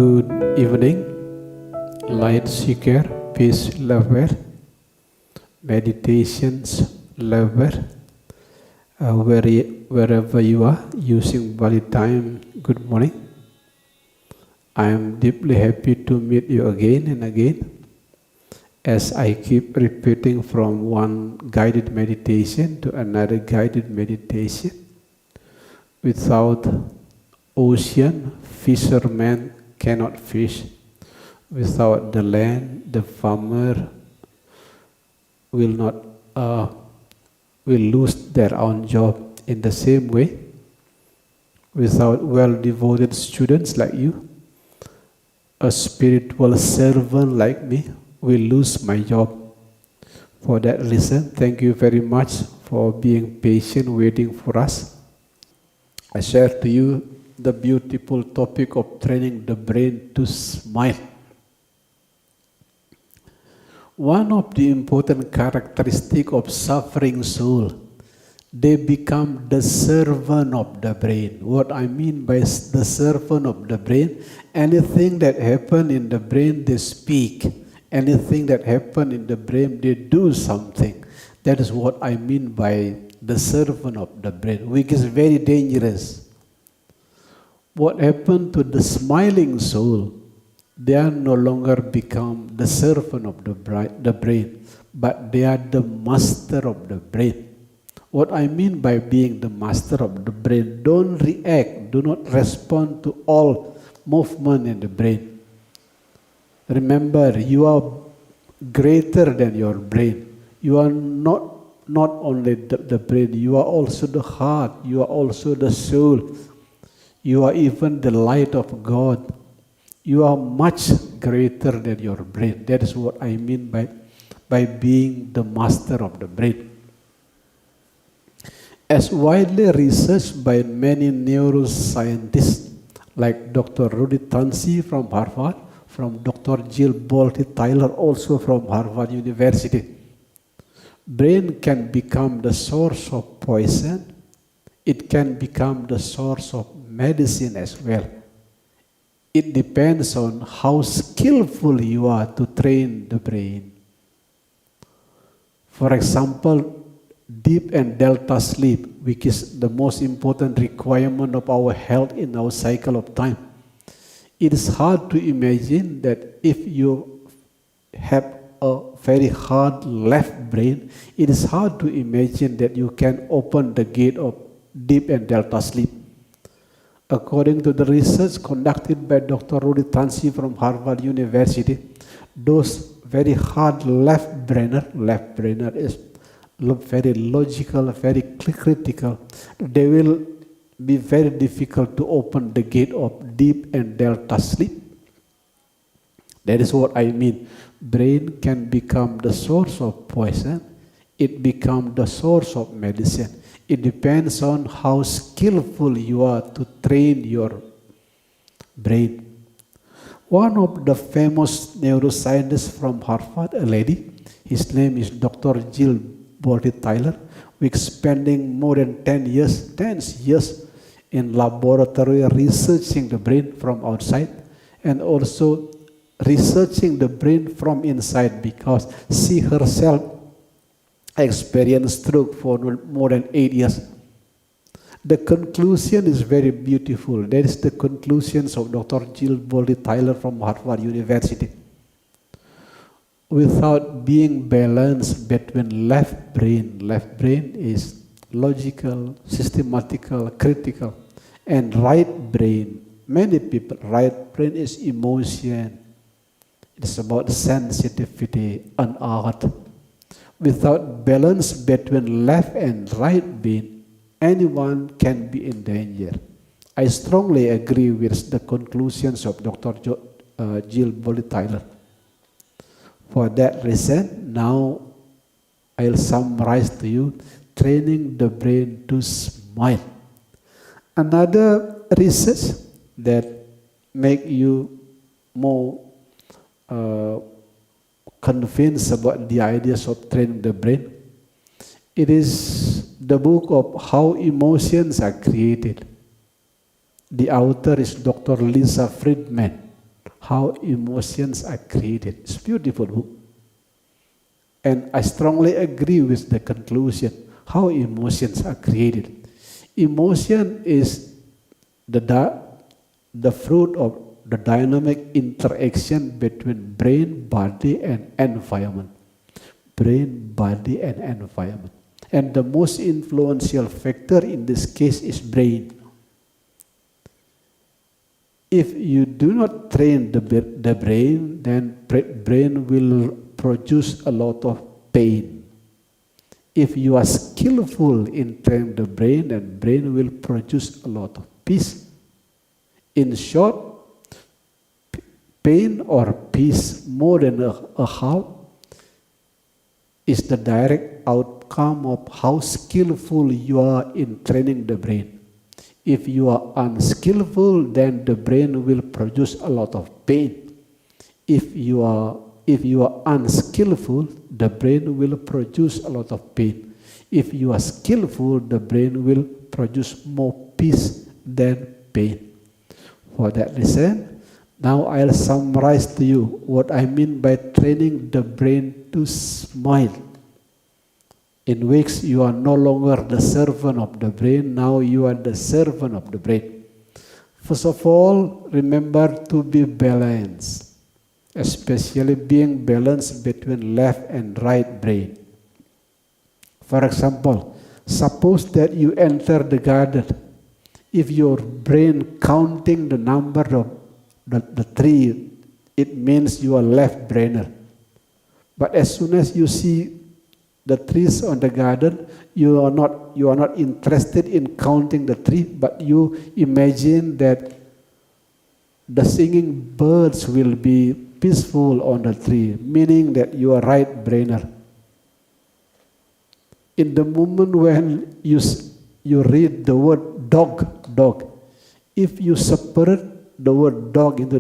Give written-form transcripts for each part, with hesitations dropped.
Good evening, light seeker, peace lover, meditations lover, wherever you are using Bali time, good morning. I am deeply happy to meet you again and again, as I keep repeating from one guided meditation to another guided meditation. Without ocean, fishermen cannot fish. Without the land, the farmer will lose their own job. In the same way, without well-devoted students like you, a spiritual servant like me will lose my job. For that reason, thank you very much for being patient, waiting for us. I share to you the beautiful topic of training the brain to smile. One of the important characteristics of suffering soul, they become the servant of the brain. What I mean by the servant of the brain, anything that happens in the brain, they speak. Anything that happens in the brain, they do something. That is what I mean by the servant of the brain, which is very dangerous. What happened to the smiling soul? They are no longer become the servant of the brain, but they are the master of the brain. What I mean by being the master of the brain, don't react, do not respond to all movement in the brain. Remember, you are greater than your brain. You are not only the brain, you are also the heart, you are also the soul. You are even the light of God. You are much greater than your brain. That is what I mean by being the master of the brain. As widely researched by many neuroscientists like Dr. Rudy Tansi from Harvard, from Dr. Jill Bolte Tyler also from Harvard University, brain can become the source of poison. It can become the source of medicine as well. It depends on how skillful you are to train the brain. For example, deep and delta sleep, which is the most important requirement of our health in our cycle of time. It is hard to imagine that if you have a very hard left brain, it is hard to imagine that you can open the gate of deep and delta sleep. According to the research conducted by Dr. Rudy Tansi from Harvard University, those very hard left brainer is very logical, very critical. They will be very difficult to open the gate of deep and delta sleep. That is what I mean. Brain can become the source of poison. It becomes the source of medicine. It depends on how skillful you are to train your brain. One of the famous neuroscientists from Harvard, a lady, his name is Dr. Jill Bolte Tyler, with spending more than 10 years in laboratory researching the brain from outside and also researching the brain from inside, because she herself experienced stroke for more than 8 years. The conclusion is very beautiful. That is the conclusions of Dr. Jill Bolte Tyler from Harvard University. Without being balanced between left brain is logical, systematical, critical, and right brain. Many people, right brain is emotion. It's about sensitivity and art. Without balance between left and right brain, anyone can be in danger. I strongly agree with the conclusions of Dr. Jill Bolte Tyler. For that reason, now I'll summarize to you training the brain to smile. Another research that make you more convinced about the ideas of training the brain, it is the book of How Emotions Are Created. The author is Dr. Lisa Friedman. How Emotions Are Created. It's a beautiful book. And I strongly agree with the conclusion, how emotions are created. Emotion is the fruit of the dynamic interaction between brain, body, and environment. Brain, body, and environment. And the most influential factor in this case is brain. If you do not train the brain, then brain will produce a lot of pain. If you are skillful in training the brain, then brain will produce a lot of peace. In short, pain or peace more than a half is the direct outcome of how skillful you are in training the brain. If you are unskillful, then the brain will produce a lot of pain. If you are unskillful, the brain will produce a lot of pain. If you are skillful, the brain will produce more peace than pain. For that reason, now I'll summarize to you what I mean by training the brain to smile. In which you are no longer the servant of the brain, now you are the servant of the brain. First of all, remember to be balanced, especially being balanced between left and right brain. For example, suppose that you enter the garden. If your brain counting the number of the tree, it means you are left brainer. But as soon as you see the trees on the garden, you are not interested in counting the tree, but you imagine that the singing birds will be peaceful on the tree, meaning that you are right brainer. In the moment when you read the word dog, if you separate the word dog into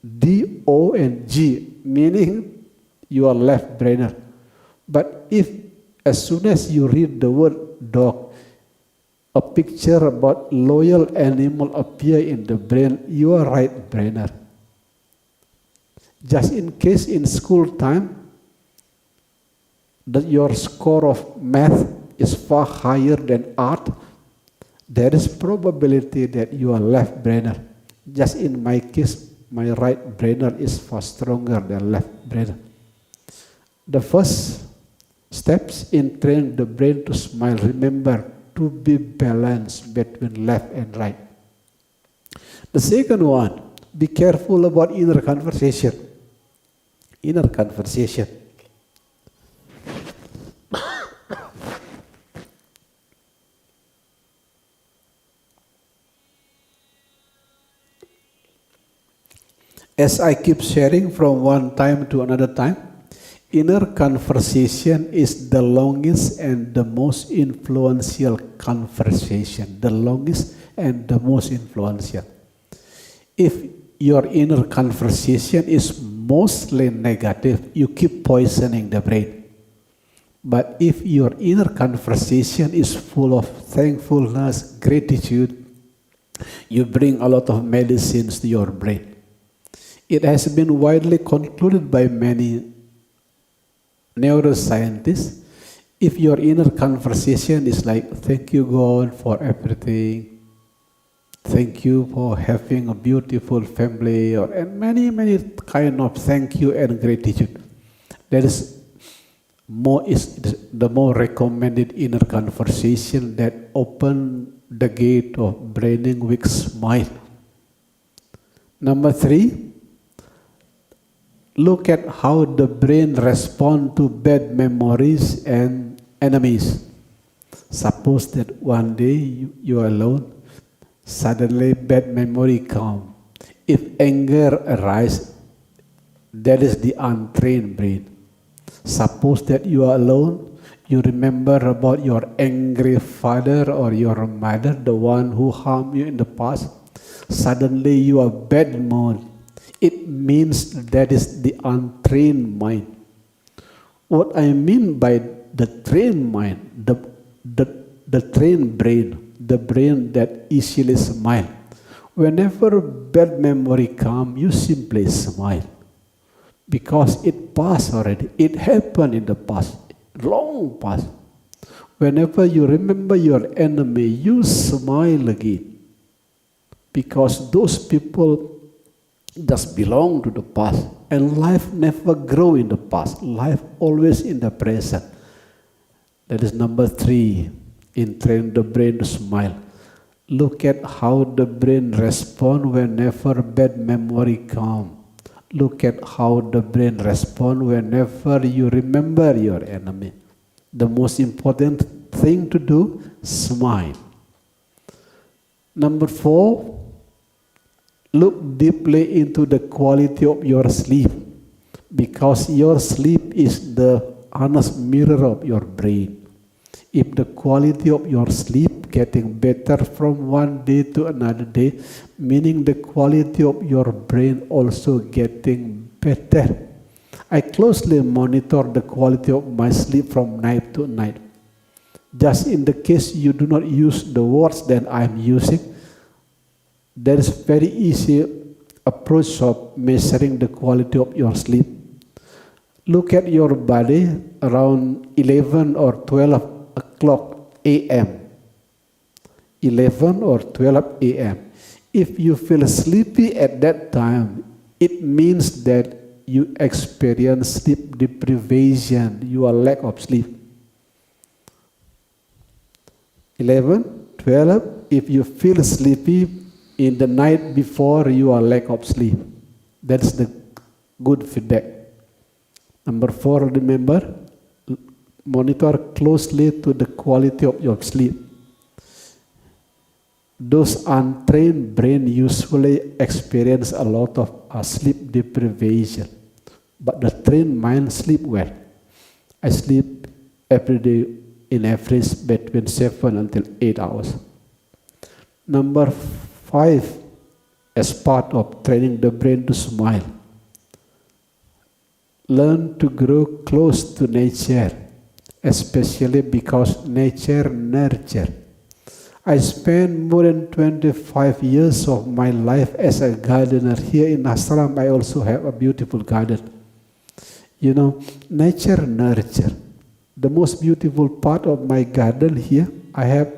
D-O-N-G, meaning you are left brainer. But if as soon as you read the word dog, a picture about loyal animal appear in the brain, you are right brainer. Just in case in school time that your score of math is far higher than art, there is probability that you are left brainer. Just in my case, my right brainer is far stronger than left brainer. The first steps in training the brain to smile, remember to be balanced between left and right. The second one, be careful about inner conversation. Inner conversation. As I keep sharing from one time to another time, inner conversation is the longest and the most influential conversation. The longest and the most influential. If your inner conversation is mostly negative, you keep poisoning the brain. But if your inner conversation is full of thankfulness, gratitude, you bring a lot of medicines to your brain. It has been widely concluded by many neuroscientists, if your inner conversation is like, thank you God for everything, thank you for having a beautiful family, and many kind of thank you and gratitude, that is the more recommended inner conversation that open the gate of braining with smile. Number 3, look at how the brain responds to bad memories and enemies. Suppose that one day you are alone, suddenly bad memory comes. If anger arises, that is the untrained brain. Suppose that you are alone, you remember about your angry father or your mother, the one who harmed you in the past. Suddenly you are bad mood. It means that is the untrained mind. What I mean by the trained mind, the trained brain, the brain that easily smiles. Whenever bad memory comes, you simply smile. Because it passed already. It happened in the past, long past. Whenever you remember your enemy, you smile again. Because those people just belong to the past. And life never grows in the past. Life always in the present. That is number 3 in training the brain to smile. Look at how the brain responds whenever bad memory comes. Look at how the brain responds whenever you remember your enemy. The most important thing to do, smile. Number 4, look deeply into the quality of your sleep, because your sleep is the honest mirror of your brain. If the quality of your sleep getting better from one day to another day, meaning the quality of your brain also getting better. I closely monitor the quality of my sleep from night to night. Just in the case you do not use the words that I'm using, there is very easy approach of measuring the quality of your sleep. Look at your body around 11 or 12 o'clock a.m. 11 or 12 a.m. If you feel sleepy at that time, it means that you experience sleep deprivation, you are lack of sleep. 11, 12, if you feel sleepy in the night before, you are lack of sleep. That's the good feedback. Number 4, remember, monitor closely to the quality of your sleep. Those untrained brain usually experience a lot of sleep deprivation, but the trained mind sleep well. I sleep every day in average between 7 until 8 hours. Number 5, as part of training the brain to smile, learn to grow close to nature, especially because nature nurtures. I spent more than 25 years of my life as a gardener. Here in Ashram, I also have a beautiful garden. You know, nature nurture. The most beautiful part of my garden here, I have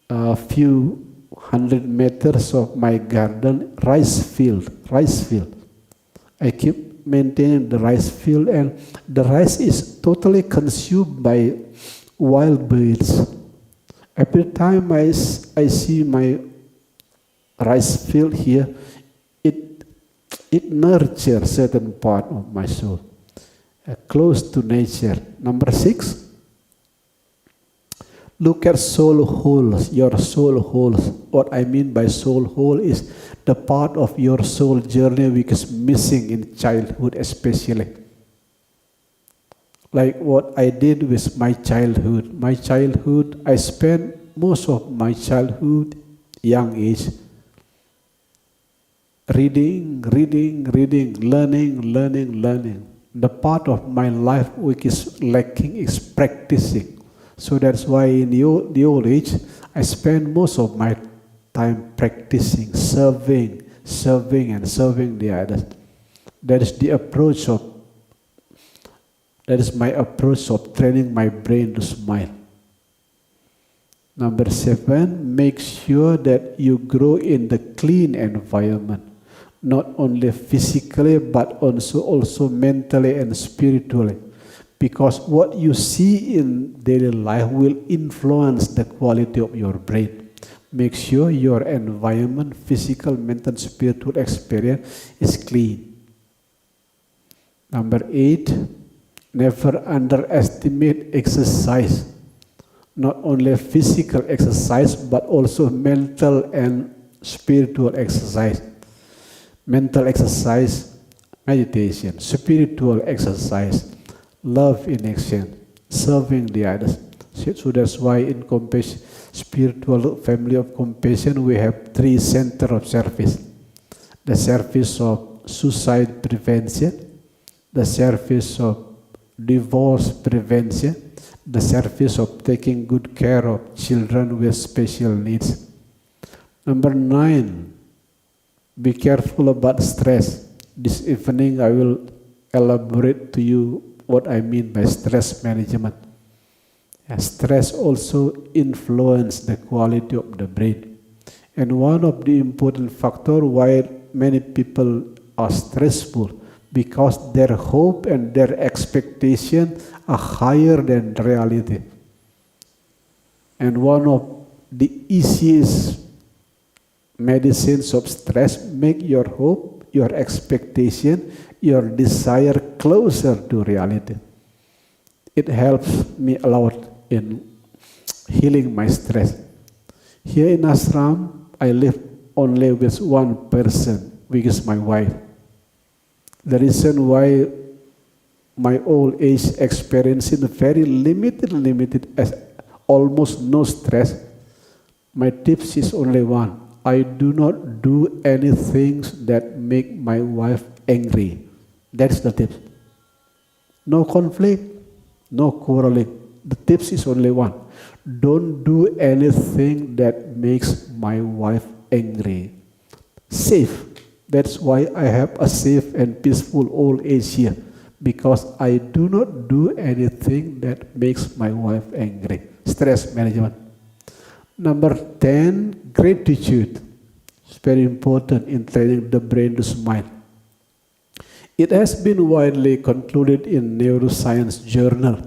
a few 100 meters of my garden, rice field. I keep maintaining the rice field, and the rice is totally consumed by wild birds. Every time I see my rice field here, it nurtures certain part of my soul, close to nature. Number 6, look at soul holes, your soul holes. What I mean by soul hole is the part of your soul journey which is missing in childhood especially. Like what I did with my childhood. My childhood, I spent most of my childhood, young age, reading, learning. The part of my life which is lacking is practicing. So that's why in the old age, I spend most of my time practicing, serving the others. That is my approach of training my brain to smile. Number 7, make sure that you grow in the clean environment, not only physically but also mentally and spiritually. Because what you see in daily life will influence the quality of your brain. Make sure your environment, physical, mental, spiritual experience is clean. Number 8, never underestimate exercise. Not only physical exercise, but also mental and spiritual exercise. Mental exercise, meditation. Spiritual exercise, love in action, serving the others. So that's why in compassion, spiritual family of compassion, we have 3 centers of service. The service of suicide prevention, the service of divorce prevention, the service of taking good care of children with special needs. Number 9, be careful about stress. This evening I will elaborate to you what I mean by stress management. Stress also influences the quality of the brain. And one of the important factors why many people are stressful because their hope and their expectation are higher than reality. And one of the easiest medicines of stress make your hope, your expectation, your desire closer to reality. It helps me a lot in healing my stress. Here in ashram, I live only with one person, which is my wife. The reason why my old age experiencing very limited, as almost no stress, my tips is only one. I do not do anything that make my wife angry. That's the tip. No conflict, no quarreling. The tips is only one. Don't do anything that makes my wife angry. Safe. That's why I have a safe and peaceful old age here. Because I do not do anything that makes my wife angry. Stress management. Number 10, gratitude. It's very important in training the brain to smile. It has been widely concluded in neuroscience journal.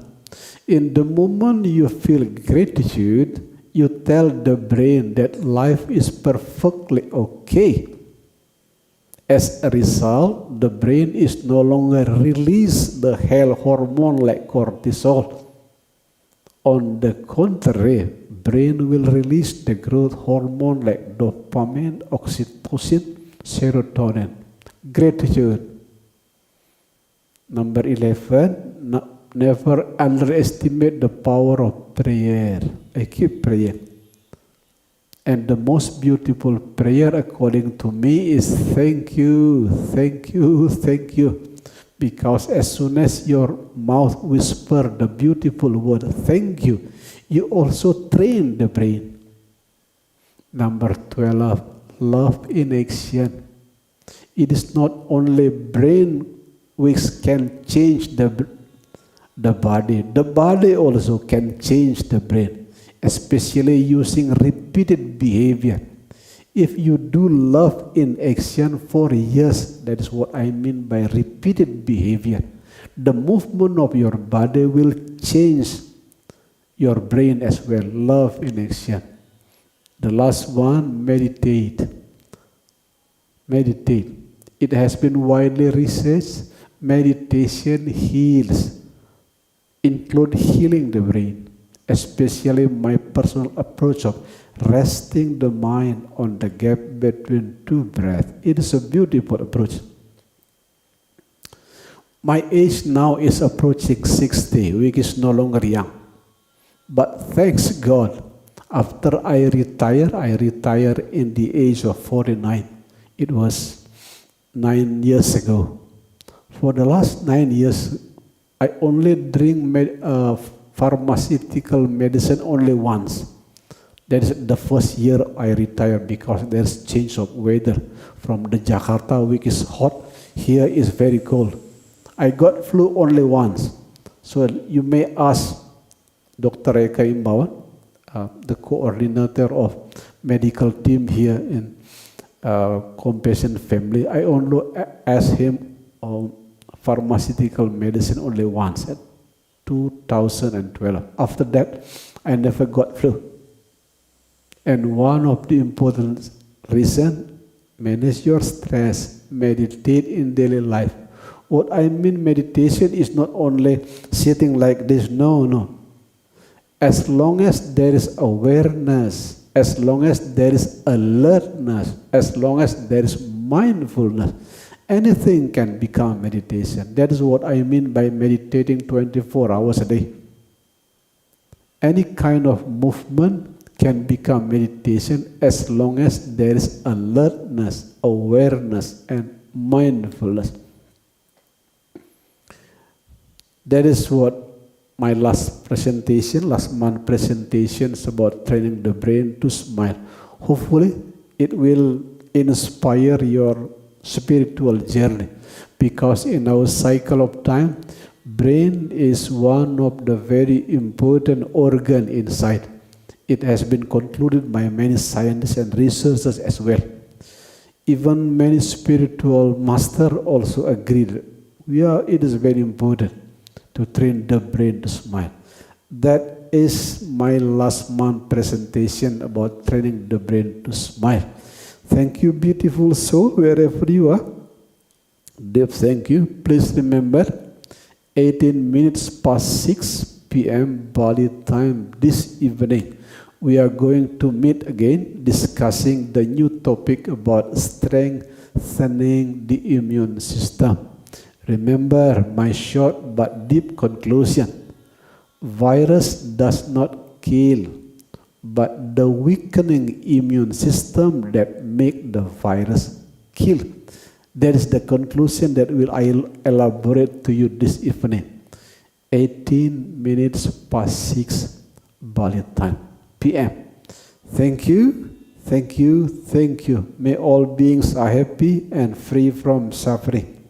In the moment you feel gratitude, you tell the brain that life is perfectly okay. As a result, the brain is no longer release the hell hormone like cortisol. On the contrary, brain will release the growth hormone like dopamine, oxytocin, serotonin. Gratitude. Number 11, never underestimate the power of prayer. I keep praying. And the most beautiful prayer according to me is thank you, thank you, thank you. Because as soon as your mouth whisper the beautiful word thank you, you also train the brain. Number 12, love in action. It is not only brain which can change the body also can change the brain, especially using repeated behavior. If you do love in action for years, that is what I mean by repeated behavior, the movement of your body will change your brain as well. Love in action. The last one, meditate. Meditate. It has been widely researched. Meditation heals, include healing the brain, especially my personal approach of resting the mind on the gap between two breaths. It is a beautiful approach. My age now is approaching 60, which is no longer young. But thanks God, after I retired in the age of 49. It was 9 years ago. For the last 9 years, I only drink pharmaceutical medicine only once. That is the first year I retired because there's change of weather from the Jakarta, which is hot, here is very cold. I got flu only once. So you may ask Dr. Eka Imbawan, the coordinator of medical team here in Compassion Family. I only asked him pharmaceutical medicine only once at 2012. After that, I never got flu. And one of the important reasons, manage your stress, meditate in daily life. What I mean meditation is not only sitting like this, no. As long as there is awareness, as long as there is alertness, as long as there is mindfulness, anything can become meditation. That is what I mean by meditating 24 hours a day. Any kind of movement can become meditation as long as there is alertness, awareness, and mindfulness. That is what my last month presentation is about training the brain to smile. Hopefully, it will inspire your spiritual journey, because in our cycle of time, brain is one of the very important organ inside. It has been concluded by many scientists and researchers as well. Even many spiritual masters also agreed. Yeah, it is very important to train the brain to smile. That is my last month presentation about training the brain to smile. Thank you, beautiful soul, wherever you are. Deep thank you. Please remember, 18 minutes past 6 p.m. Bali time this evening, we are going to meet again discussing the new topic about strengthening the immune system. Remember my short but deep conclusion. Virus does not kill, but the weakening immune system that make the virus kill. That is the conclusion that I'll elaborate to you this evening. 18 minutes past 6 Bali time, p.m. Thank you, thank you, thank you. May all beings are happy and free from suffering.